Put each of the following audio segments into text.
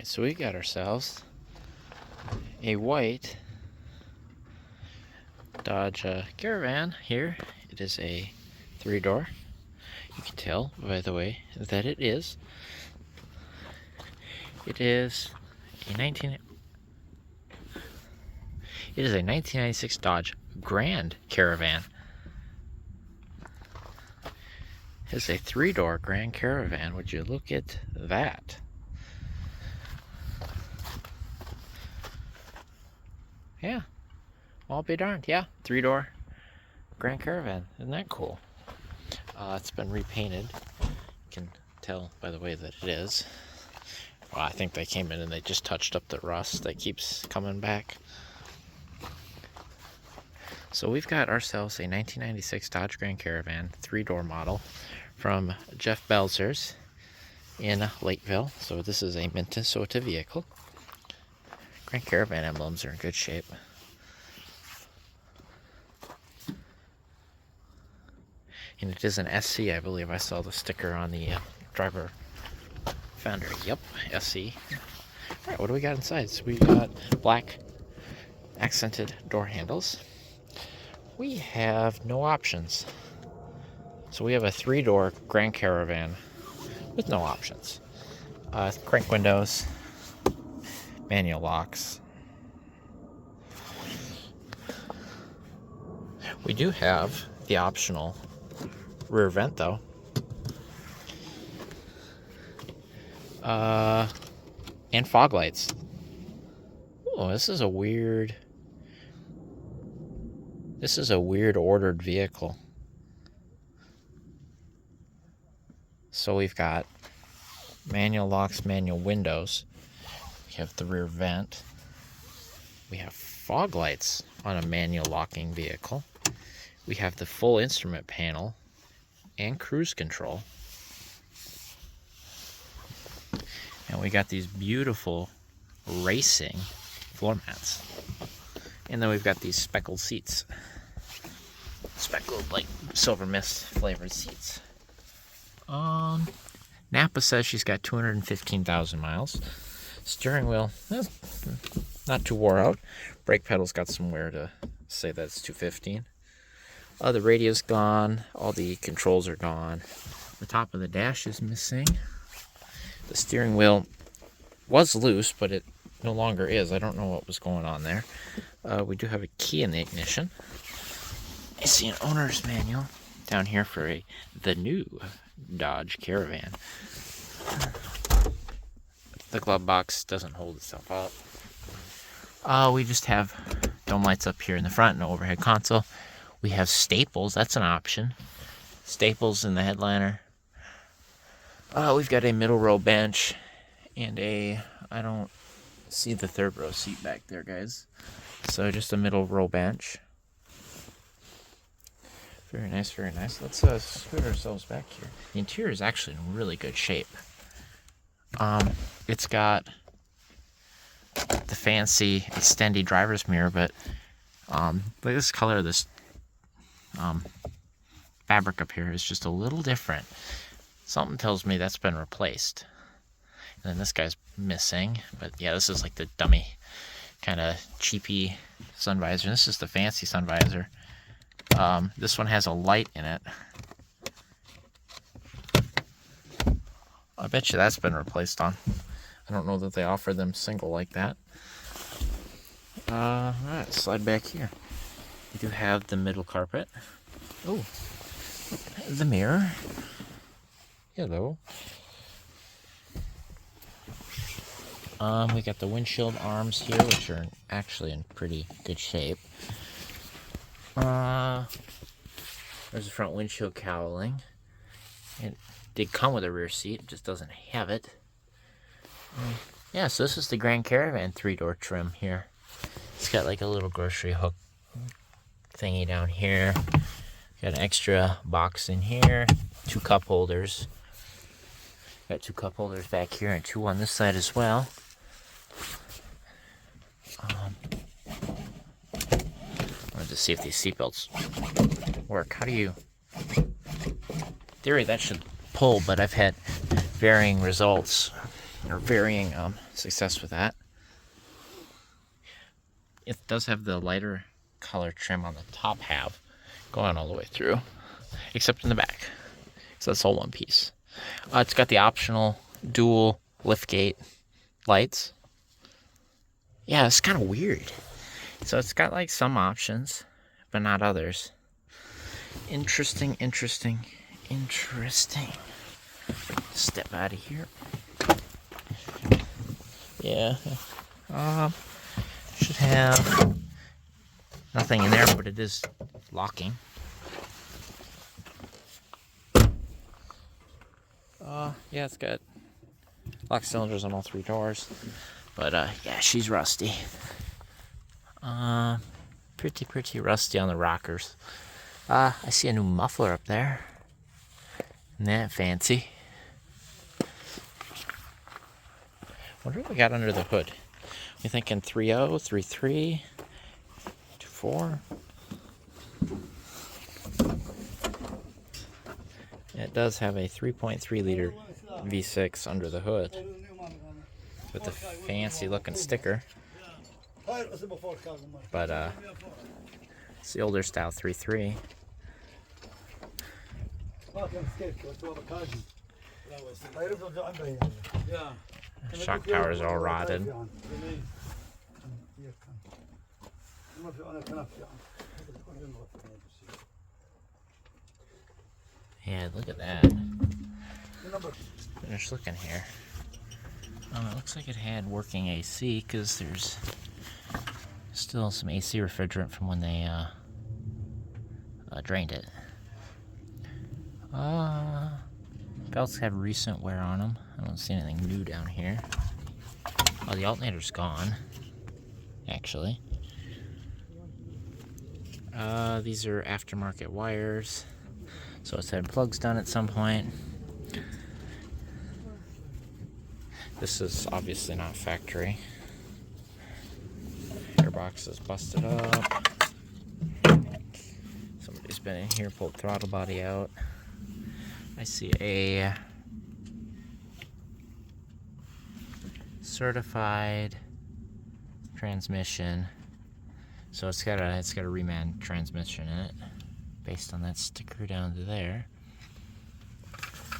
Alright, so we got ourselves a white Dodge Caravan here. It is a 3-door. You can tell by the way that it is. It is a 1996 Dodge Grand Caravan. It's a 3-door Grand Caravan. Would you look at that? Yeah, I'll be darned. Yeah, 3-door Grand Caravan. Isn't that cool? It's been repainted. You can tell by the way that it is. Well, I think they came in and they just touched up the rust that keeps coming back. So we've got ourselves a 1996 Dodge Grand Caravan 3-door model from Jeff Belzer's in Lakeville. So this is a Minnesota vehicle. Grand Caravan emblems are in good shape. And it is an SC, I believe. I saw the sticker on the driver fender. Yep, SC. Alright, what do we got inside? So we got black accented door handles. We have no options. So we have a 3-door Grand Caravan with no options. Crank windows, manual locks. We do have the optional rear vent though. And fog lights. Oh, this is a weird ordered vehicle. So we've got manual locks, manual windows. We have the rear vent. We have fog lights on a manual locking vehicle. We have the full instrument panel and cruise control. And we got these beautiful racing floor mats. And then we've got these speckled seats. Speckled, like silver mist flavored seats. Napa says she's got 215,000 miles. Steering wheel, not too wore out. Brake pedal's got some wear to say that it's 215. The radio's gone. All the controls are gone. The top of the dash is missing. The steering wheel was loose, but it no longer is. I don't know what was going on there. We do have a key in the ignition. I see an owner's manual down here for the new Dodge Caravan. The glove box doesn't hold itself up. We just have dome lights up here in the front and overhead console. We have staples. That's an option. Staples in the headliner. We've got a middle row bench and I don't see the third row seat back there, guys. So just a middle row bench. Very nice, very nice. Let's scoot ourselves back here. The interior is actually in really good shape. It's got the fancy extended driver's mirror, but look at this color of this fabric up here is just a little different. Something tells me that's been replaced. And then this guy's missing, but yeah, this is like the dummy kind of cheapy sun visor. This is the fancy sun visor. This one has a light in it. I bet you that's been replaced on. I don't know that they offer them single like that. Alright, slide back here. We do have the middle carpet. Oh, the mirror. Hello. We got the windshield arms here, which are actually in pretty good shape. There's the front windshield cowling. It did come with a rear seat, it just doesn't have it. Yeah, so this is the Grand Caravan 3-door trim here. It's got like a little grocery hook thingy down here. Got an extra box in here. 2 cup holders. Got 2 cup holders back here and 2 on this side as well. Wanted to see if these seatbelts work. How do you... In theory, that should pull, but I've had varying results or varying success with that. It does have the lighter color trim on the top half going all the way through, except in the back. So that's all one piece. It's got the optional dual liftgate lights. Yeah, it's kind of weird. So it's got like some options, but not others. Interesting. Step out of here. Yeah. Should have nothing in there, but it is locking. Yeah, it's got lock cylinders on all 3 doors. But yeah, she's rusty. Pretty rusty on the rockers. I see a new muffler up there. Isn't that fancy? Wonder what we got under the hood. You thinking 3.0, 3.3, 2.4? It does have a 3.3 liter V6 under the hood with a fancy looking sticker. But it's the older style 3.3. Shock towers are all rotted. Yeah, look at that. Finish looking here. It looks like it had working AC because there's still some AC refrigerant from when they drained it. Belts have recent wear on them. I don't see anything new down here. Oh, the alternator's gone, actually. These are aftermarket wires. So it's had plugs done at some point. This is obviously not factory. Airbox is busted up. Somebody's been in here, pulled throttle body out. I see a certified transmission. So it's got a reman transmission in it, based on that sticker down to there.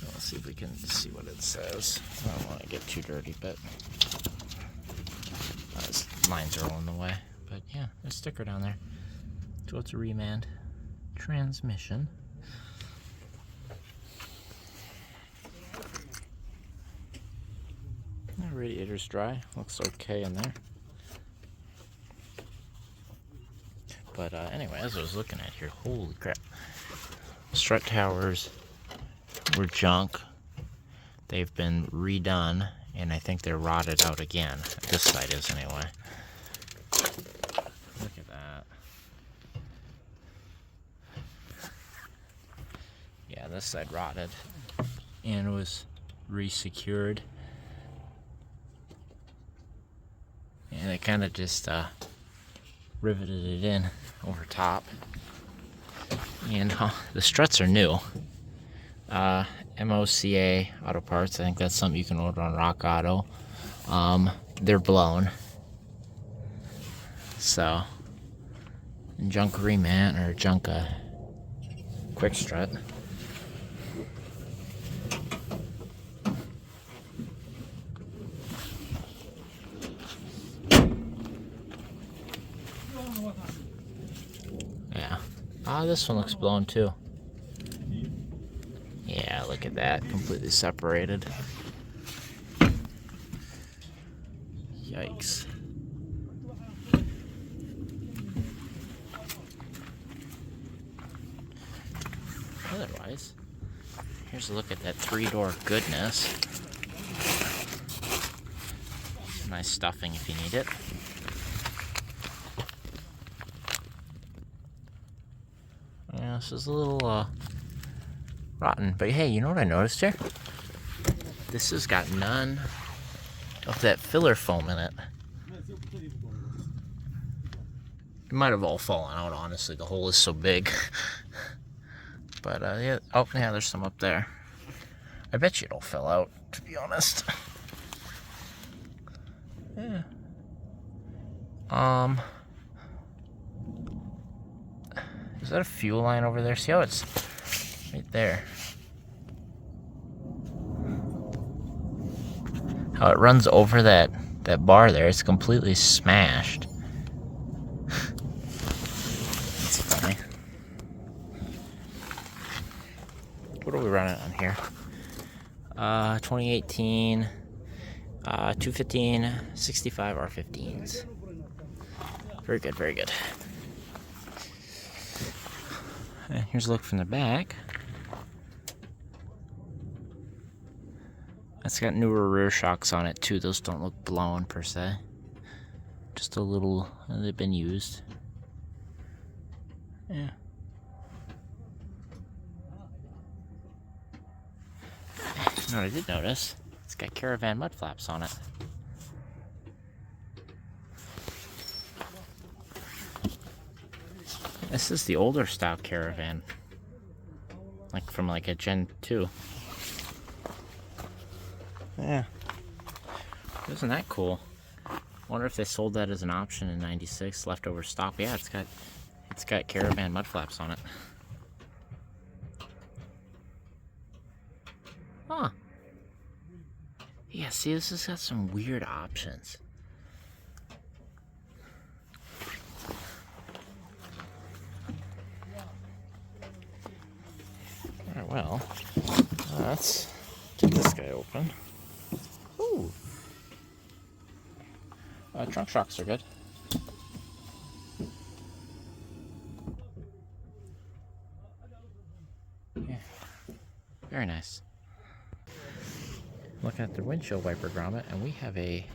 Let's see if we can see what it says. I don't want to get too dirty, but lines are all in the way. But yeah, there's a sticker down there. So it's a reman transmission. The radiator's dry. Looks okay in there. But anyway, as I was looking at here, holy crap. Strut towers were junk. They've been redone, and I think they're rotted out again. This side is anyway. Look at that. Yeah, this side rotted and was re-secured. And they kind of just riveted it in over top. And the struts are new. MOCA Auto Parts. I think that's something you can order on Rock Auto. They're blown. So, junk reman or junk quick strut. Yeah. This one looks blown too. Yeah, look at that. Completely separated. Yikes. Otherwise, here's a look at that 3-door goodness. Nice stuffing if you need it. Yeah, this is a little rotten, but hey, you know what I noticed here? This has got none of that filler foam in it. It might have all fallen out, honestly. The hole is so big. But yeah, oh yeah, there's some up there. I bet you it'll fill out, to be honest. Yeah. Is that a fuel line over there? See how it's right there? How it runs over that bar there. It's completely smashed. That's funny. What are we running on here? 2018, 215, 65 R15s. Very good, very good. And here's a look from the back. It's got newer rear shocks on it too. Those don't look blown per se. Just a little, they've been used. Yeah. You know what I did notice? It's got Caravan mud flaps on it. This is the older style Caravan. Like from like a Gen 2. Yeah. Isn't that cool? Wonder if they sold that as an option in '96, leftover stock. Yeah, it's got Caravan mud flaps on it. Huh. Yeah, see, this has got some weird options. Alright, well, let's get this guy open. Ooh. Trunk shocks are good. Yeah, very nice. Looking at the windshield wiper grommet, and we have a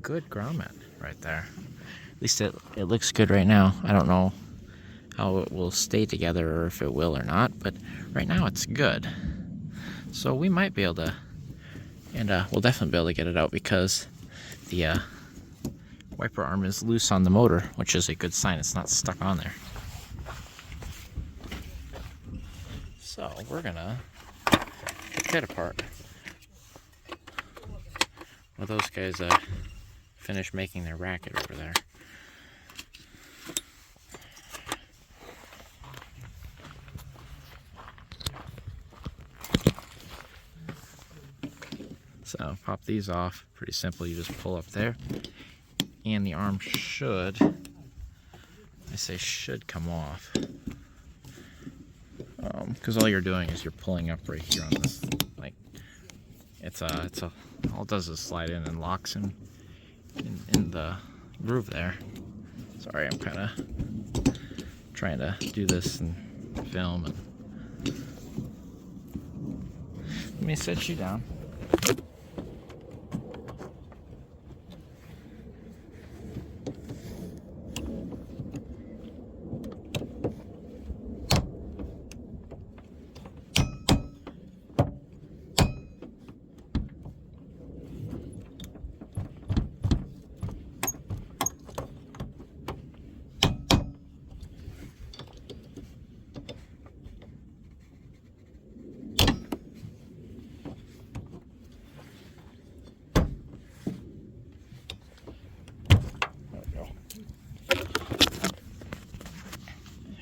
good grommet right there. At least it looks good right now. I don't know how it will stay together or if it will or not, but right now it's good. So we might be able to, and we'll definitely be able to get it out because the wiper arm is loose on the motor, which is a good sign. It's not stuck on there. So we're gonna take that apart. Well, those guys finished making their racket over there. So pop these off. Pretty simple. You just pull up there, and the arm should, I say should, come off. Because all you're doing is you're pulling up right here on this. Like it's all it does is slide in and locks in the groove there. Sorry, I'm kind of trying to do this and film. And let me set you down.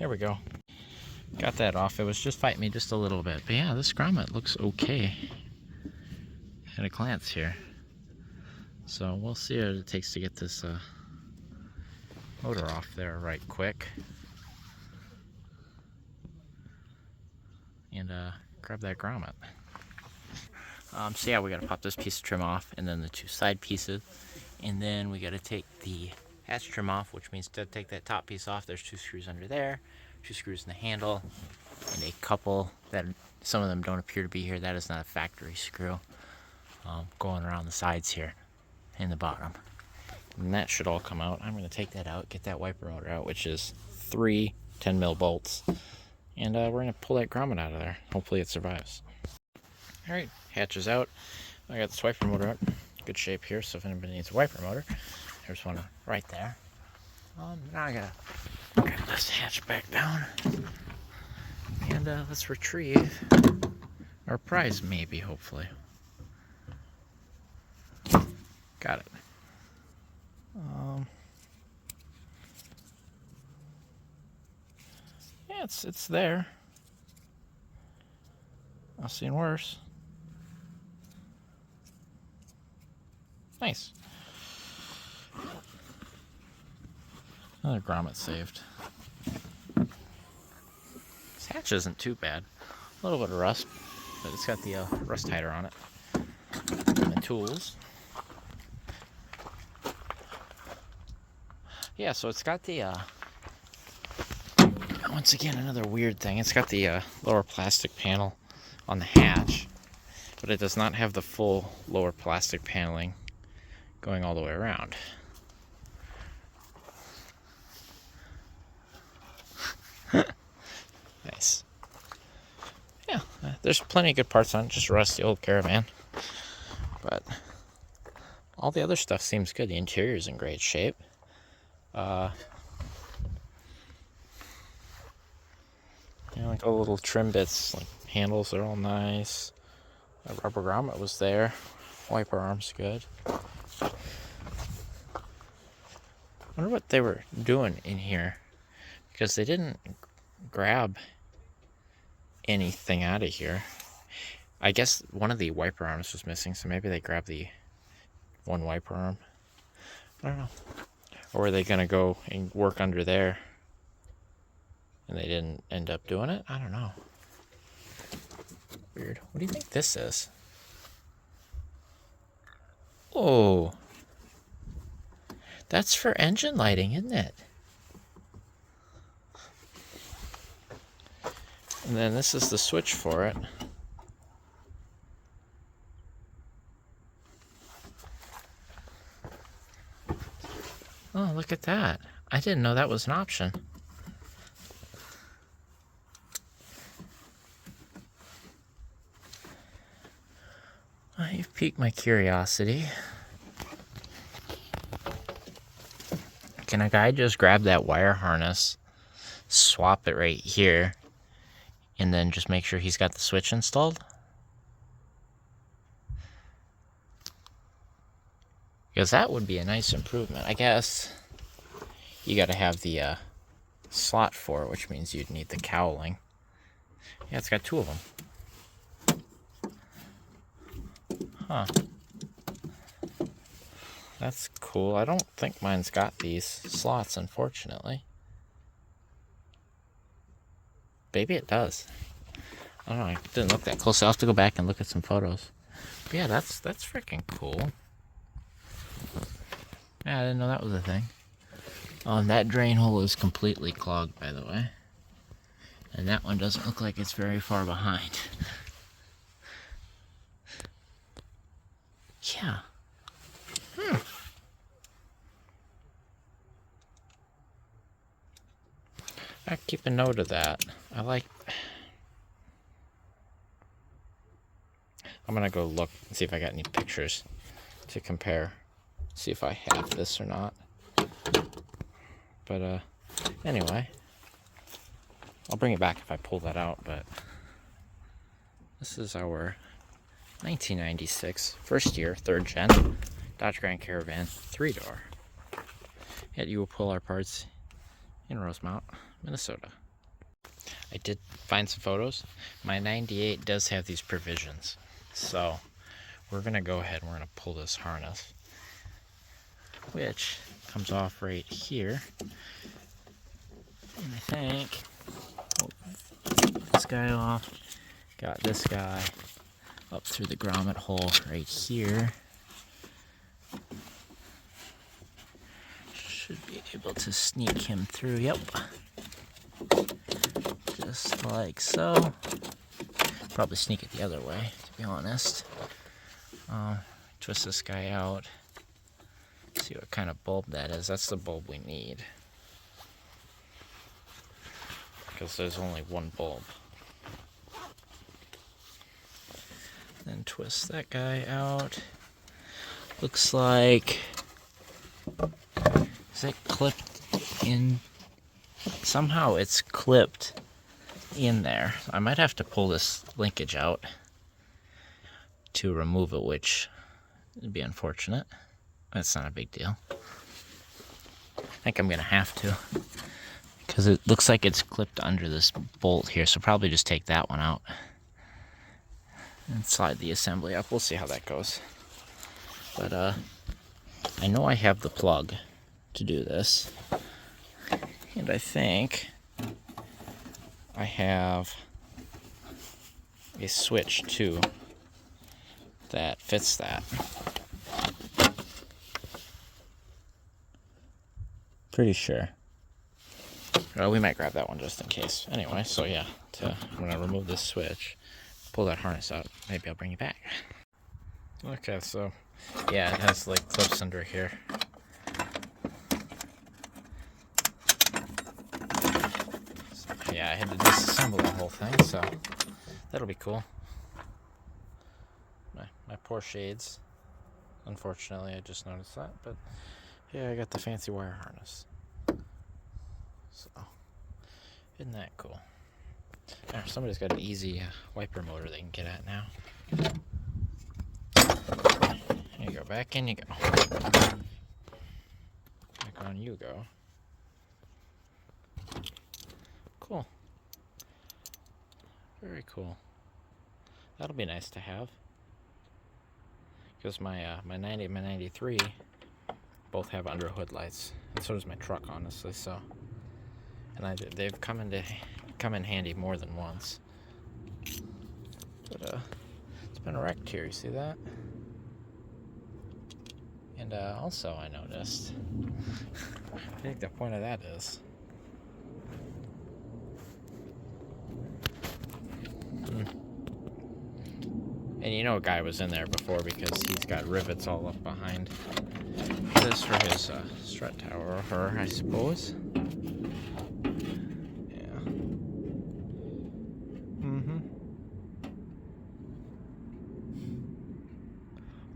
There we go. Got that off. It was just fighting me just a little bit. But yeah, this grommet looks okay at a glance here. So we'll see what it takes to get this motor off there right quick. And grab that grommet. So yeah, we gotta pop this piece of trim off and then the two side pieces. And then we gotta take the hatch trim off, which means to take that top piece off. There's 2 screws under there, 2 screws in the handle, and a couple that some of them don't appear to be here. That is not a factory screw going around the sides here and the bottom. And that should all come out. I'm going to take that out, get that wiper motor out, which is 3 10mm bolts, and we're going to pull that grommet out of there. Hopefully it survives. All right, hatch is out. I got this wiper motor out. Good shape here, so if anybody needs a wiper motor, there's one right there. Now I gotta get this hatch back down, and let's retrieve our prize, maybe, hopefully. Got it. Yeah, it's there. I've seen worse. Nice. Another grommet saved. This hatch isn't too bad. A little bit of rust, but it's got the rust hider on it. And the tools. Yeah, so it's got the, once again, another weird thing. It's got the lower plastic panel on the hatch, but it does not have the full lower plastic paneling going all the way around. Nice. Yeah, there's plenty of good parts on it, just rusty old Caravan. But all the other stuff seems good. The interior's in great shape. Like all the little trim bits, like handles are all nice. The rubber grommet was there. Wiper arm's good. Wonder what they were doing in here, because they didn't grab anything out of here. I guess one of the wiper arms was missing, so maybe they grabbed the one wiper arm. I don't know. Or were they gonna go and work under there and they didn't end up doing it? I don't know. Weird. What do you think this is? Oh, that's for engine lighting, isn't it? And then this is the switch for it. Oh, look at that. I didn't know that was an option. Well, you've piqued my curiosity. Can a guy just grab that wire harness, swap it right here, and then just make sure he's got the switch installed? Because that would be a nice improvement. I guess you got to have the slot for it, which means you'd need the cowling. Yeah, it's got two of them. Huh. That's cool. I don't think mine's got these slots, unfortunately. Maybe it does. I don't know. I didn't look that close. I'll have to go back and look at some photos. But yeah, that's freaking cool. Yeah, I didn't know that was a thing. Oh, and that drain hole is completely clogged, by the way. And that one doesn't look like it's very far behind. Yeah. I keep a note of that. I'm gonna go look and see if I got any pictures to compare. See if I have this or not. But anyway, I'll bring it back if I pull that out. But this is our 1996 first year, third gen Dodge Grand Caravan 3-door. Yet you will pull our parts in Rosemount, Minnesota. I did find some photos. My 98 does have these provisions, so we're gonna go ahead and we're gonna pull this harness, which comes off right here. And I think this guy off, got this guy up through the grommet hole right here. Should be able to sneak him through. Yep. Just like so. Probably sneak it the other way, to be honest. Twist this guy out. See what kind of bulb that is. That's the bulb we need, because there's only one bulb. Then twist that guy out. Looks like, is it clipped in? Somehow it's clipped in there. I might have to pull this linkage out to remove it, which would be unfortunate. That's not a big deal. I think I'm gonna have to, because it looks like it's clipped under this bolt here, so probably just take that one out and slide the assembly up. We'll see how that goes. But I know I have the plug to do this, and I think I have a switch too that fits that. Pretty sure. Well, we might grab that one just in case. Anyway, so yeah, I'm gonna remove this switch, pull that harness out. Maybe I'll bring you back. Okay, so yeah, it has like clips under here. So, yeah, I had to disassemble the whole thing, so that'll be cool. My poor shades. Unfortunately, I just noticed that, but yeah, I got the fancy wire harness. So, isn't that cool? Somebody's got an easy wiper motor they can get at now. There you go, back in you go. Back on you go. Cool. Very cool. That'll be nice to have. Because my 90 and my 93 both have under hood lights, and so does my truck, honestly. So, and they've come in handy more than once. But it's been wrecked here. You see that? And also, I noticed. I think the point of that is. And you know a guy was in there before because he's got rivets all up behind this for his strut tower, or her, I suppose. Yeah.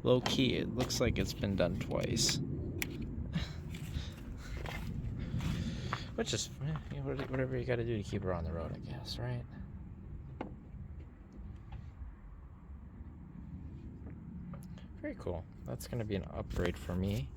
Low key, it looks like it's been done twice. Which is, whatever you gotta do to keep her on the road, I guess, right? Very cool. That's going to be an upgrade for me.